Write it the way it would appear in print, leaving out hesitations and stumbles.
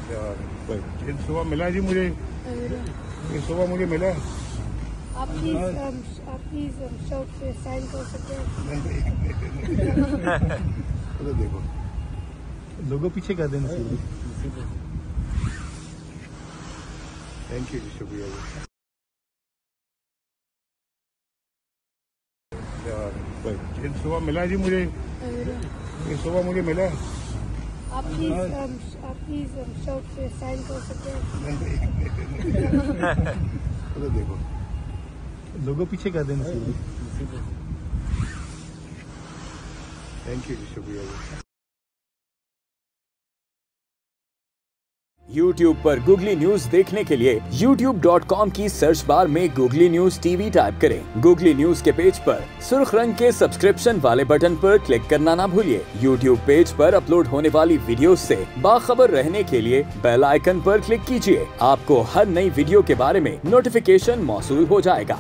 ये सुबह मिला जी मुझे, ये सुबह मुझे मिला। आप प्लीज शॉप पे साइन कर सकते हैं? देखो लोगों पीछे कर देना। थैंक यू जी, शुक्रिया जी। ये सुबह मिला जी मुझे, ये सुबह मुझे मिला। आप प्लीज शॉप पे साइन कर सकते हैं? देखो लोगों पीछे कर देना। थैंक यू जी, शुक्रिया जी। YouTube पर Google न्यूज देखने के लिए youtube.com की सर्च बार में Google न्यूज टीवी टाइप करें। Google न्यूज के पेज पर सुर्ख रंग के सब्सक्रिप्शन वाले बटन पर क्लिक करना ना भूलिए। YouTube पेज पर अपलोड होने वाली वीडियोस से बाखबर रहने के लिए बेल आइकन पर क्लिक कीजिए। आपको हर नई वीडियो के बारे में नोटिफिकेशन मौसूल हो जाएगा।